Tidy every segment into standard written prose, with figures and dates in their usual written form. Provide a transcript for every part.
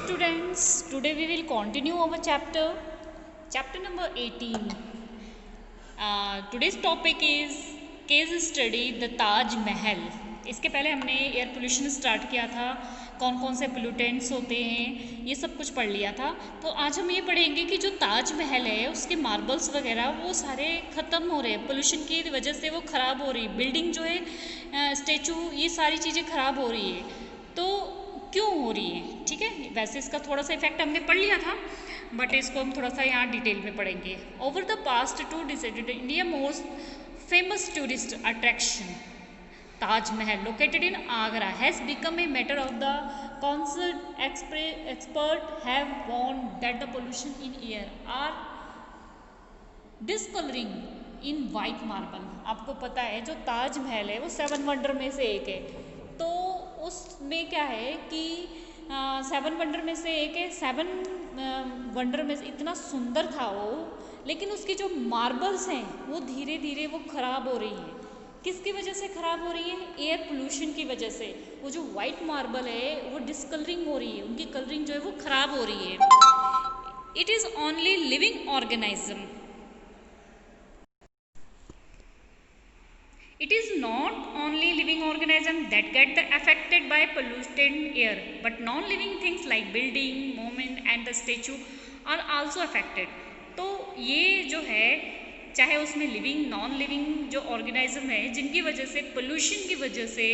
students, today we will continue our chapter number 18. Today's topic is case study the Taj Mahal. इसके पहले हमने air pollution start किया था, कौन कौन से पोल्यूटेंट्स होते हैं, ये सब कुछ पढ़ लिया था. तो आज हम ये पढ़ेंगे कि जो ताज महल है उसके मार्बल्स वगैरह वो सारे ख़त्म हो रहे हैं, पोल्यूशन की वजह से वो ख़राब हो रही है. बिल्डिंग जो है, स्टेचू, ये सारी चीज़ें ख़राब हो रही है. तो क्यों हो रही है, ठीक है. वैसे इसका थोड़ा सा इफेक्ट हमने पढ़ लिया था, बट इसको हम थोड़ा सा यहाँ डिटेल में पढ़ेंगे. Over the past 2 decades India most famous tourist attraction Taj Mahal located in Agra has become a matter of the concern. Expert have warned that the pollution in air are discolouring in white marble. आपको पता है जो ताज महल है वो 7 wonder में से एक है. तो उसमें क्या है कि 7 वंडर में से एक है. 7 वंडर में से इतना सुंदर था वो, लेकिन उसकी जो मार्बल्स हैं वो धीरे धीरे वो ख़राब हो रही हैं. किसकी वजह से ख़राब हो रही है? एयर पोल्यूशन की वजह से. वो जो वाइट मार्बल है वो डिसकलरिंग हो रही है, उनकी कलरिंग जो है वो ख़राब हो रही है. It is only living organism. It is not only living organisms that get affected by polluted air, but non-living things like building, monument and the statue are also affected. तो ये जो है, चाहे उसमें लिविंग नॉन लिविंग जो organism है जिनकी वजह से पोल्यूशन की वजह से,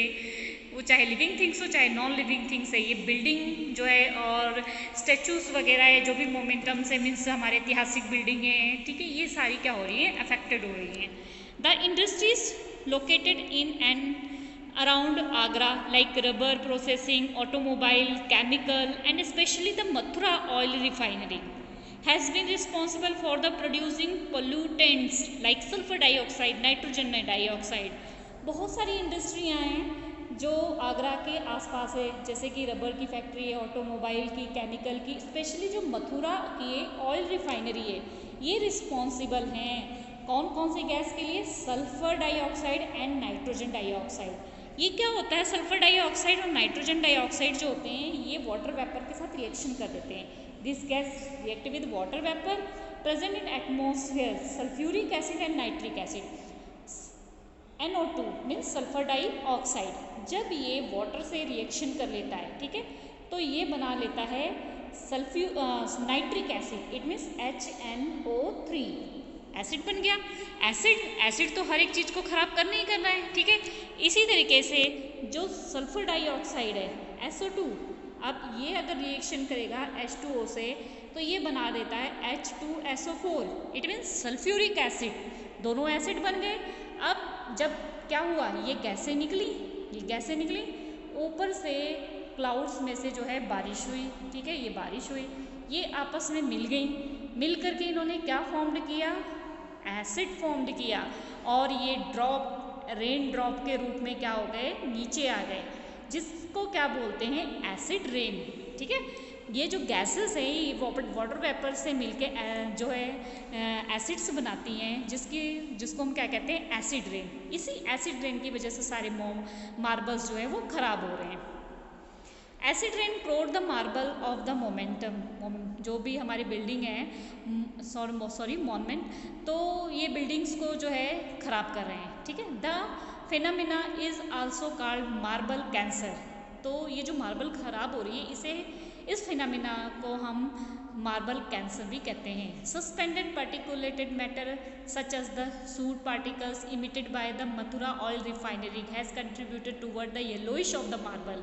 वो चाहे लिविंग थिंग्स हो चाहे नॉन लिविंग थिंग्स है, ये बिल्डिंग जो है और स्टेचूज वगैरह है, जो भी मोमेंटम्स है, मीन्स हमारे ऐतिहासिक बिल्डिंग है, ठीक है, ये सारी क्या हो रही है, अफेक्टेड हो रही हैं. The industries located in and around Agra like rubber processing, automobile, chemical and especially the Mathura oil refinery has been responsible for the producing pollutants like sulfur dioxide, nitrogen dioxide. बहुत सारी इंडस्ट्रियाँ हैं जो आगरा के आसपास है, जैसे कि रबर की फैक्ट्री है, ऑटोमोबाइल की, केमिकल की, स्पेशली जो मथुरा की ऑयल रिफाइनरी है, ये रिस्पॉन्सिबल हैं कौन कौन सी गैस के लिए? Sulphur dioxide and nitrogen dioxide. ये क्या होता है? सल्फर डाइऑक्साइड और नाइट्रोजन डाइऑक्साइड जो होते हैं ये वाटर वेपर के साथ रिएक्शन कर देते हैं. This gas react with water vapour present in atmosphere, sulphuric acid and nitric acid. NO2 means sulphur dioxide जब ये वाटर से रिएक्शन कर लेता है, ठीक है, तो ये बना लेता है nitric acid. It means HNO3. Acid बन गया. एसिड तो हर एक चीज़ को ख़राब करना ही करना है, ठीक है. इसी तरीके से जो सल्फर डाइऑक्साइड है SO2, अब ये अगर रिएक्शन करेगा H2O से तो ये बना देता है H2SO4. It means sulphuric acid. दोनों एसिड बन गए. अब जब क्या हुआ, ये गैसें निकली, ऊपर से क्लाउड्स में से जो है बारिश हुई, ठीक है, ये बारिश हुई, ये आपस में मिल करके इन्होंने क्या फॉर्म्ड किया? एसिड फॉर्म्ड किया. और ये रेन ड्रॉप के रूप में क्या हो गए? नीचे आ गए, जिसको क्या बोलते हैं? एसिड रेन, ठीक है. ये जो गैसेस हैं ये वाटर वेपर से मिलके जो है एसिड्स बनाती हैं, जिसको हम क्या कहते हैं? Acid rain. इसी एसिड रेन की वजह से सारे मार्बल्स जो है वो ख़राब हो रहे हैं. Acid rain corrode the marble of the momentum. जो भी हमारी बिल्डिंग है, मॉन्यूमेंट, तो ये बिल्डिंग्स को जो है ख़राब कर रहे हैं, ठीक है. The phenomena is also called marble cancer. तो ये जो मार्बल ख़राब हो रही है, इस फिनोमिना को हम मार्बल कैंसर भी कहते हैं. Suspended particulated matter such as the soot particles emitted by the Mathura oil refinery has contributed toward the yellowish of the marble.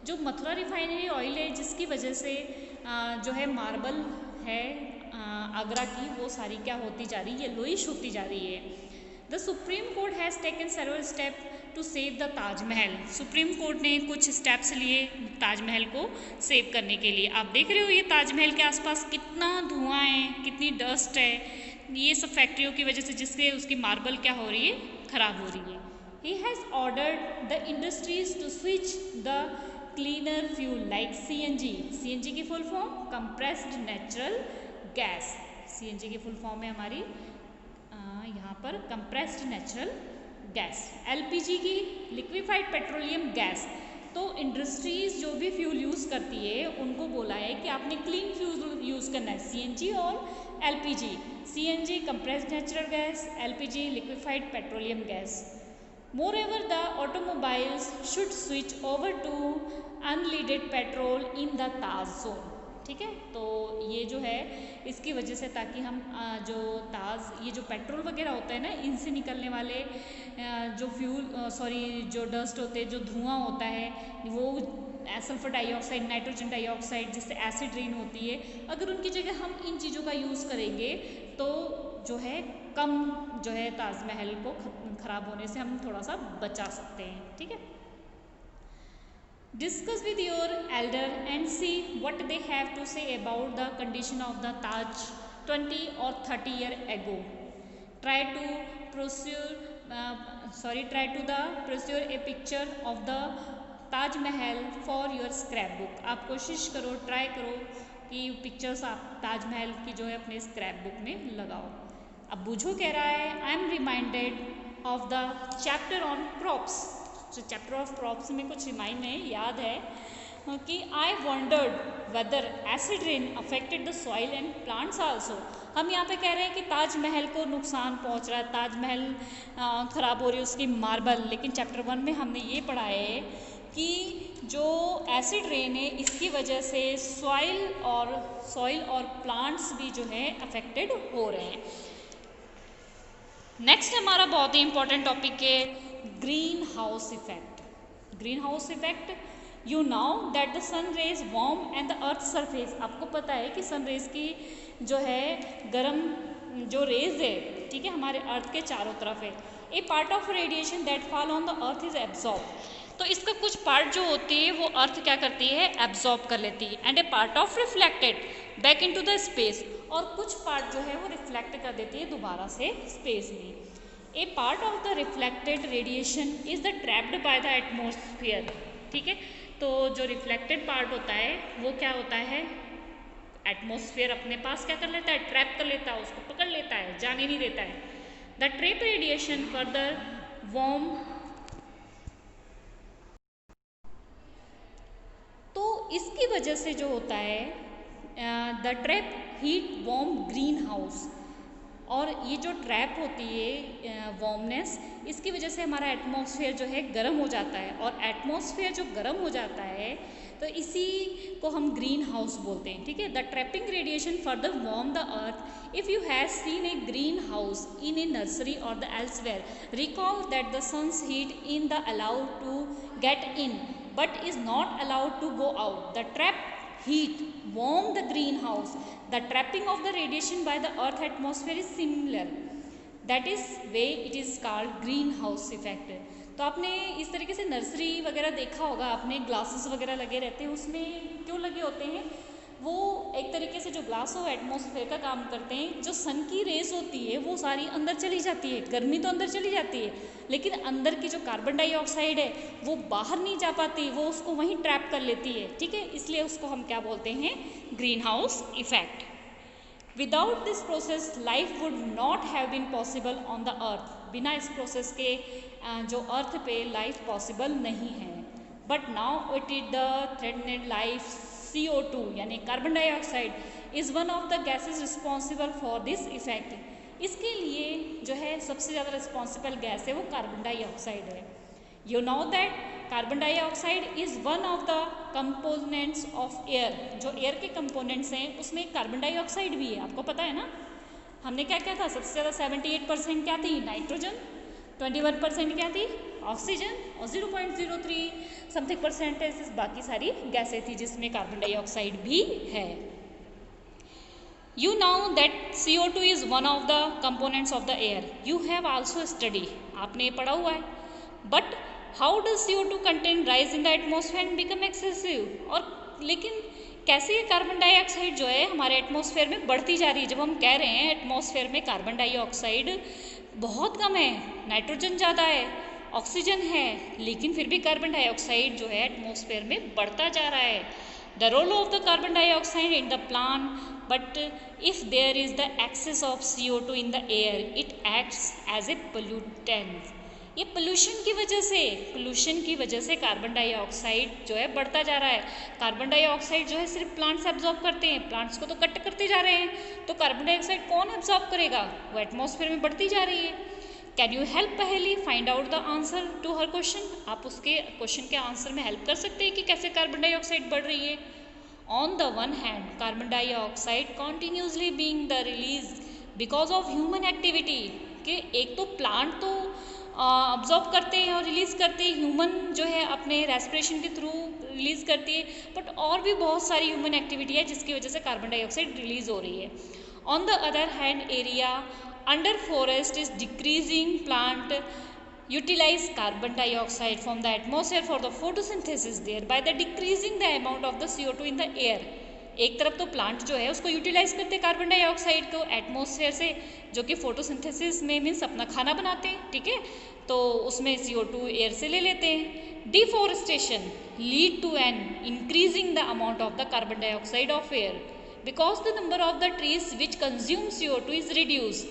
जो मथुरा रिफाइनरी ऑयल है जिसकी वजह से जो है मार्बल है आगरा की, वो सारी क्या होती जा रही है? येलोइश होती जा रही है. The supreme court has taken several step to save the Taj Mahal. Supreme court ने कुछ स्टेप्स लिए ताजमहल को सेव करने के लिए. आप देख रहे हो ये ताजमहल के आसपास कितना धुआं है, कितनी डस्ट है, ये सब फैक्ट्रियों की वजह से, जिससे उसकी मार्बल क्या हो रही है? ख़राब हो रही है. He has ordered the industries to switch the cleaner fuel like CNG की full form compressed natural gas. CNG की फुल फॉर्म है हमारी यहाँ पर कंप्रेस्ड नेचुरल गैस. LPG की लिक्विफाइड पेट्रोलियम गैस. तो इंडस्ट्रीज जो भी फ्यूल यूज़ करती है उनको बोला है कि आपने क्लीन फ्यूल यूज़ करना है, सीएनजी और LPG. CNG compressed natural gas, LPG liquefied petroleum gas. Moreover, the automobiles should switch over to unleaded petrol in the Taj zone। ठीक है, तो ये जो है इसकी वजह से ताकि हम जो ताज ये जो पेट्रोल वगैरह होता है ना, इनसे निकलने वाले जो जो डस्ट होते हैं, जो धुआं होता है, वो सल्फर डाइऑक्साइड, नाइट्रोजन डाइऑक्साइड, जिससे एसिड रेन होती है, अगर उनकी जगह हम इन चीज़ों का यूज़ करेंगे तो जो है कम जो है ताजमहल को ख़राब होने से हम थोड़ा सा बचा सकते हैं। ठीक है, discuss with your elder and see what they have to say about the condition of the Taj 20 और 30 year ago. Try to procure a picture of the Taj Mahal for your scrapbook. आप कोशिश करो, ट्राई करो कि पिक्चर्स आप ताजमहल की जो है अपने स्क्रैप बुक में लगाओ। अब बूझो कह रहा है I am reminded of the chapter on crops. जो चैप्टर ऑफ क्रॉप्स में कुछ रिमाइंड है, याद है कि I wondered whether acid rain affected the soil and plants also. हम यहाँ पे कह रहे हैं कि ताजमहल को नुकसान पहुँच रहा है, ताजमहल ख़राब हो रही है उसकी मार्बल, लेकिन चैप्टर 1 में हमने ये पढ़ा है कि जो एसिड रेन है इसकी वजह से सॉइल और प्लांट्स भी जो है अफेक्टेड हो रहे हैं। नेक्स्ट हमारा बहुत ही इंपॉर्टेंट टॉपिक है green house effect. Green house effect, you know that the sun rays warm and the earth surface. आपको पता है कि सन रेज की जो है गर्म जो रेज है, ठीक है, हमारे अर्थ के चारों तरफ है। A part of radiation that fall on the earth is absorb. तो इसका कुछ पार्ट जो होती है वो अर्थ क्या करती है, एब्जॉर्ब कर लेती है। And A part of reflected back into the space, और कुछ पार्ट जो है वो रिफ्लेक्ट कर देती है दोबारा से स्पेस में। A part of the reflected radiation is the trapped by the atmosphere. ठीक है, तो जो रिफ्लेक्टेड पार्ट होता है वो क्या होता है, एटमॉस्फेयर अपने पास क्या कर लेता है, ट्रैप कर लेता है, उसको पकड़ लेता है, जाने नहीं देता है। The trap radiation further warm, तो इसकी वजह से जो होता है the trap heat warm green house, और ये जो ट्रैप होती है वार्मनेस, इसकी वजह से हमारा एटमॉस्फेयर जो है गर्म हो जाता है, और एटमॉस्फेयर जो गर्म हो जाता है तो इसी को हम ग्रीन हाउस बोलते हैं। ठीक है, the trapping radiation further warm the earth. If you have seen a greenhouse in a nursery और the elsewhere, recall that the sun's heat in the allowed to get in but is not allowed to go out. The trap heat warm the greenhouse. The trapping of the radiation by the earth atmosphere is similar. That is way it is called greenhouse effect. तो आपने इस तरीके से nursery वगैरह देखा होगा, आपने glasses वगैरह लगे रहते हैं, उसमें क्यों लगे होते हैं, वो एक तरीके से जो ग्लास हो एटमॉस्फेयर का काम करते हैं। जो सन की रेस होती है वो सारी अंदर चली जाती है, गर्मी तो अंदर चली जाती है, लेकिन अंदर की जो कार्बन डाइऑक्साइड है वो बाहर नहीं जा पाती, वो उसको वहीं ट्रैप कर लेती है। ठीक है, इसलिए उसको हम क्या बोलते हैं, green house effect. Without this process life would not have been possible on the earth. बिना इस प्रोसेस के जो अर्थ पे लाइफ पॉसिबल नहीं है। But now it is the threatened life CO2 यानी carbon dioxide is one of the gases responsible for this effect. इसके लिए जो है सबसे ज़्यादा रिस्पॉन्सिबल गैस है वो कार्बन डाइऑक्साइड है। You know that carbon dioxide is one of the components of air. जो एयर के कंपोनेंट्स हैं उसमें कार्बन डाइऑक्साइड भी है, आपको पता है ना। हमने क्या क्या था, सबसे ज़्यादा 78% क्या थी, नाइट्रोजन, 21% क्या थी, ऑक्सीजन, और 0.03 समथिंग परसेंटेज बाकी सारी गैसें थी जिसमें कार्बन डाइऑक्साइड भी है। You know that CO2 is one of the components of the air. You have also study, आपने पढ़ा हुआ है। But how does CO2 content rise in the atmosphere and become excessive. और लेकिन कैसे ये कार्बन डाइऑक्साइड जो है हमारे एटमॉस्फेयर में बढ़ती जा रही है। जब हम कह रहे हैं एटमॉस्फेयर में कार्बन डाइऑक्साइड बहुत कम है, नाइट्रोजन ज़्यादा है, ऑक्सीजन है, लेकिन फिर भी कार्बन डाइऑक्साइड जो है एटमॉस्फेयर में बढ़ता जा रहा है। The role of the carbon dioxide in the plant, but if there is the excess of CO2 in the air, it acts as a pollutant. ये पोल्यूशन की वजह से कार्बन डाइऑक्साइड जो है बढ़ता जा रहा है। कार्बन डाइऑक्साइड जो है सिर्फ प्लांट्स एब्जॉर्ब करते हैं, प्लांट्स को तो कट करते जा रहे हैं, तो कार्बन डाइऑक्साइड कौन एब्जॉर्ब करेगा, वो एटमॉस्फेयर में बढ़ती जा रही है। Can you help Paheli find out the answer to her question? आप उसके क्वेश्चन के आंसर में हेल्प कर सकते हैं कि कैसे कार्बन डाइऑक्साइड बढ़ रही है। On the one hand carbon dioxide continuously being the release because of human activity, कि एक तो प्लांट तो ऑब्जॉर्ब करते हैं और रिलीज़ करते हैं, ह्यूमन जो है अपने रेस्पिरेशन के थ्रू रिलीज़ करती है, बट और भी बहुत सारी ह्यूमन एक्टिविटी है जिसकी वजह से कार्बन डाइऑक्साइड रिलीज़ हो रही है। On the other hand area under forest is decreasing, plant utilize carbon dioxide from the atmosphere for the photosynthesis, thereby the decreasing the amount of the CO2 in the air। एक तरफ तो plant जो है उसको utilise करते हैं carbon dioxide को atmosphere से, जो कि फोटोसिंथेसिस में मीन्स अपना खाना बनाते हैं, ठीक है, तो उसमें CO2 एयर से ले लेते हैं। Deforestation lead to an increasing the amount of the carbon dioxide of air because the number of the trees which consume CO2 is reduce.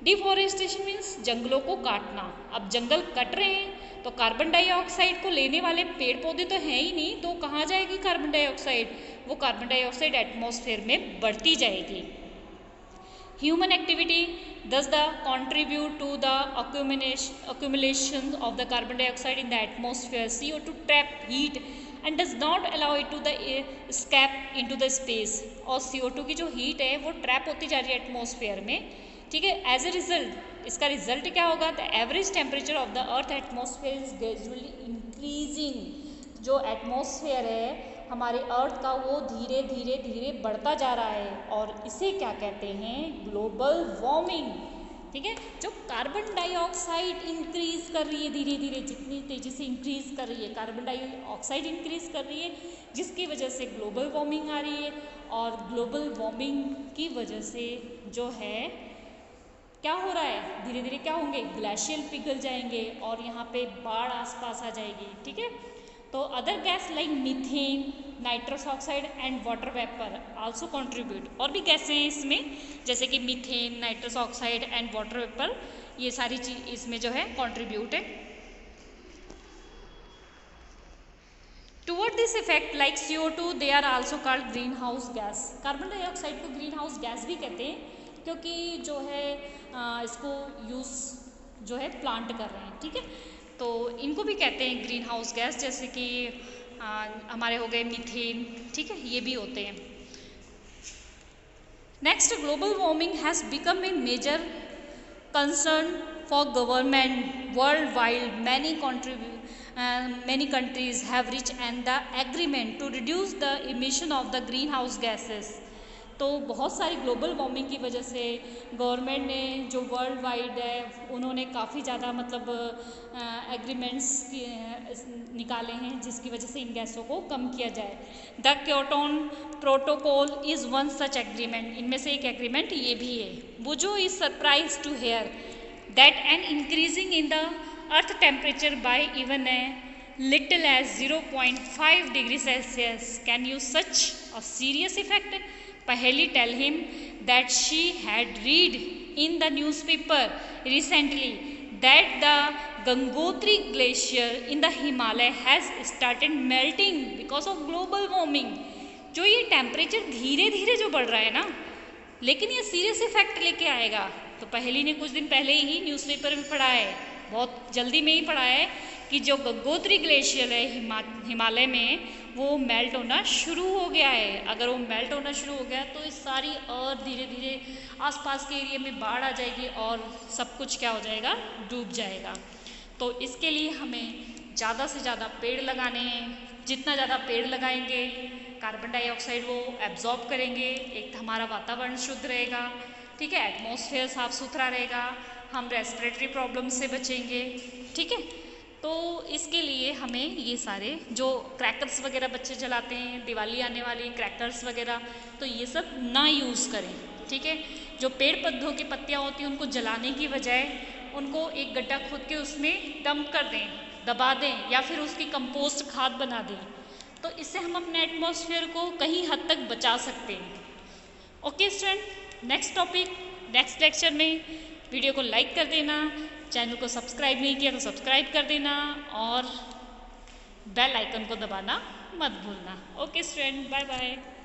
Deforestation means जंगलों को काटना। अब जंगल कट रहे हैं तो कार्बन डाइऑक्साइड को लेने वाले पेड़ पौधे तो हैं ही नहीं, तो कहाँ जाएगी कार्बन डाइऑक्साइड, वो कार्बन डाइऑक्साइड एटमॉस्फेयर में बढ़ती जाएगी। Human activity does the contribute to the accumulation of the carbon dioxide in the atmosphere। CO2 trap heat and does not allow it to the escape into the space। और CO2 की जो heat है वो trap होती जा रही है atmosphere में, ठीक है। एज ए रिजल्ट इसका रिजल्ट क्या होगा, the average temperature of the earth atmosphere is gradually increasing. जो एटमॉस्फेयर है हमारे अर्थ का वो धीरे धीरे धीरे बढ़ता जा रहा है, और इसे क्या कहते हैं, ग्लोबल वार्मिंग, ठीक है। जो कार्बन डाइऑक्साइड इंक्रीज कर रही है धीरे धीरे, जितनी तेजी से इंक्रीज कर रही है कार्बन डाइऑक्साइड इंक्रीज कर रही है, जिसकी वजह से ग्लोबल वार्मिंग आ रही है। और ग्लोबल वार्मिंग की वजह से जो है क्या हो रहा है, धीरे धीरे क्या होंगे, ग्लेशियर पिघल जाएंगे और यहाँ पे बाढ़ आसपास आ जाएगी, ठीक है। तो other gas like methane, nitrous oxide and water vapour also contribute. और भी गैसें हैं इसमें, जैसे कि methane, nitrous oxide and water vapour, ये सारी चीज इसमें जो है कंट्रीब्यूट है। Toward this effect like CO2 they are also called green house gas. Carbon dioxide को ग्रीन हाउस गैस भी कहते हैं, क्योंकि जो है इसको यूज़ जो है प्लांट कर रहे हैं, ठीक है, तो इनको भी कहते हैं ग्रीन हाउस गैस, जैसे कि हमारे हो गए मीथेन, ठीक है, ये भी होते हैं। Next, global warming has become a major concern for government world wide. many countries have reached and the agreement to reduce the emission of the greenhouse gases। तो बहुत सारी ग्लोबल वार्मिंग की वजह से गवर्नमेंट ने जो वर्ल्ड वाइड है उन्होंने काफ़ी ज़्यादा मतलब एग्रीमेंट्स निकाले हैं, जिसकी वजह से इन गैसों को कम किया जाए। The Kyoto protocol is one such agreement. इनमें से एक एग्रीमेंट ये भी है। वुजो is surprise to hear that an increasing in the earth temperature by even a little as 0.5 degree Celsius can use such a serious effect. Paheli tell him that she had read in the newspaper recently that the Gangotri glacier in the Himalaya has started melting because of global warming। जो ये temperature धीरे धीरे जो बढ़ रहा है ना, लेकिन ये सीरियस इफेक्ट लेके आएगा। तो पहली ने कुछ दिन पहले ही न्यूज़पेपर में पढ़ा है, बहुत जल्दी में ही पढ़ा है, कि जो गंगोत्री ग्लेशियर है हिमालय में वो मेल्ट होना शुरू हो गया है। अगर वो मेल्ट होना शुरू हो गया तो इस सारी अर्थ धीरे धीरे आसपास के एरिया में बाढ़ आ जाएगी और सब कुछ क्या हो जाएगा, डूब जाएगा। तो इसके लिए हमें ज़्यादा से ज़्यादा पेड़ लगाने हैं। जितना ज़्यादा पेड़ लगाएंगे कार्बन डाइऑक्साइड वो एब्जॉर्ब करेंगे, एक तो हमारा वातावरण शुद्ध रहेगा, ठीक है, एटमॉस्फेयर साफ सुथरा रहेगा, हम रेस्पिरेटरी प्रॉब्लम से बचेंगे, ठीक है। तो इसके लिए हमें ये सारे जो क्रैकर्स वगैरह बच्चे जलाते हैं, दिवाली आने वाली क्रैकर्स वगैरह, तो ये सब ना यूज़ करें, ठीक है। जो पेड़ पौधों की पत्तियाँ होती हैं उनको जलाने की बजाय उनको एक गड्ढा खोद के उसमें डंप कर दें, दबा दें, या फिर उसकी कंपोस्ट खाद बना दें। तो इससे हम अपने एटमॉस्फेयर को कहीं हद तक बचा सकते हैं। Okay student, next topic next lecture में। वीडियो को लाइक कर देना, चैनल को सब्सक्राइब नहीं किया तो सब्सक्राइब कर देना और बेल आइकन को दबाना मत भूलना। Okay student, bye bye.